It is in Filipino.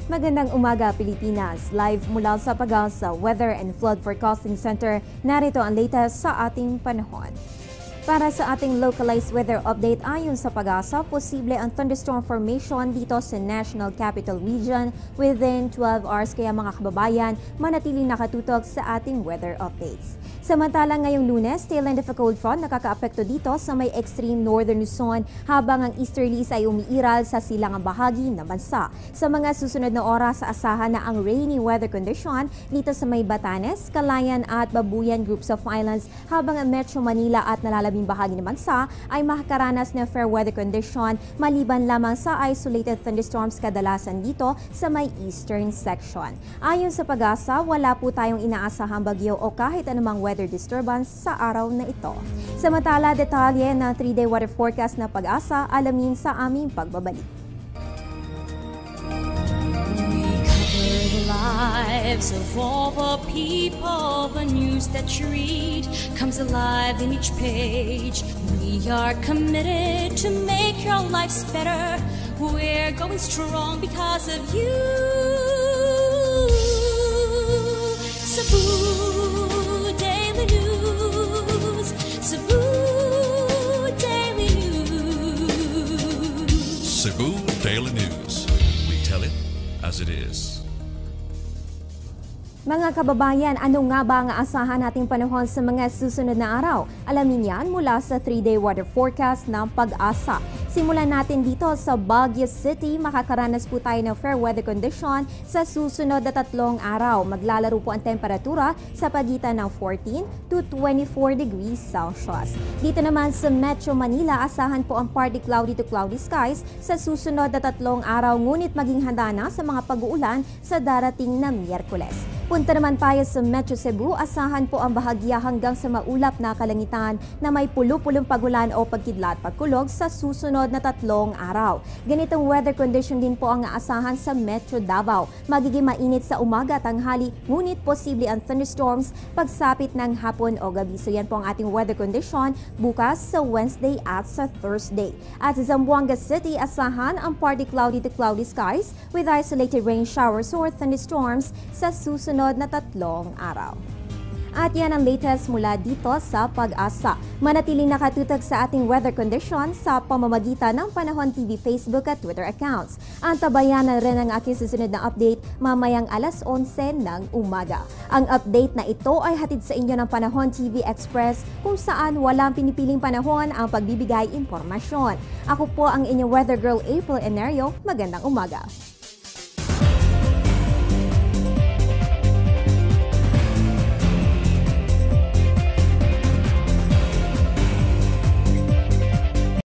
Magandang umaga, Pilipinas. Live mula sa Pag-asa Weather and Flood Forecasting Center, narito ang latest sa ating panahon. Para sa ating localized weather update, ayon sa Pag-asa, posible ang thunderstorm formation dito sa National Capital Region within 12 hours. Kaya mga kababayan, manatiling nakatutok sa ating weather updates. Samantalang ngayong Lunes, tail end of a cold front nakakaapekto dito sa may extreme northern Luzon habang ang easterlies ay umiiral sa silangang bahagi ng bansa. Sa mga susunod na oras, asahan na ang rainy weather condition dito sa may Batanes, Calayan at Babuyan groups of islands habang ang Metro Manila at nalalabing bahagi ng bansa ay makakaranas ng fair weather condition maliban lamang sa isolated thunderstorms kadalasan dito sa may eastern section. Ayon sa Pag-asa, wala po tayong inaasahang bagyo o kahit anumang weather disturbance sa araw na ito. Samantala, detalye ng 3-day weather forecast na Pag-asa alamin sa aming pagbabalik. Lives of all the people, the news that you read comes alive in each page. We are committed to make your lives better. We're going strong because of you. Cebu Daily News, Cebu Daily News. Cebu Daily News. We tell it as it is. Mga kababayan, ano nga ba ang aasahan nating panahon sa mga susunod na araw? Alamin yan mula sa 3-day weather forecast ng Pag-asa. Simulan natin dito sa Baguio City. Makakaranas po tayo ng fair weather condition sa susunod na 3 araw. Maglalaro po ang temperatura sa pagitan ng 14 to 24 degrees Celsius. Dito naman sa Metro Manila, asahan po ang partly cloudy to cloudy skies sa susunod na 3 araw. Ngunit maging handa na sa mga pag-uulan sa darating na Miyerkules. Punta naman tayo sa Metro Cebu, asahan po ang bahagya hanggang sa maulap na kalangitan na may pulo-pulong pagulan o pagkidlat pagkulog sa susunod na 3 araw. Ganitong weather condition din po ang aasahan sa Metro Davao. Magiging mainit sa umaga at tanghali, ngunit posible ang thunderstorms pagsapit ng hapon o gabi. So yan po ang ating weather condition bukas sa Wednesday at sa Thursday. At sa Zamboanga City, asahan ang partly cloudy to cloudy skies with isolated rain showers or thunderstorms sa susunod na 3 araw. At yan ang latest mula dito sa Pag-asa. Manatiling nakatutok sa ating weather condition sa pamamagitan ng Panahon TV Facebook at Twitter accounts. Antabayan na rin ang aking susunod na update mamayang alas 11 ng umaga. Ang update na ito ay hatid sa inyo ng Panahon TV Express kung saan walang pinipiling panahon ang pagbibigay impormasyon. Ako po ang inyong weather girl April Enerio. Magandang umaga.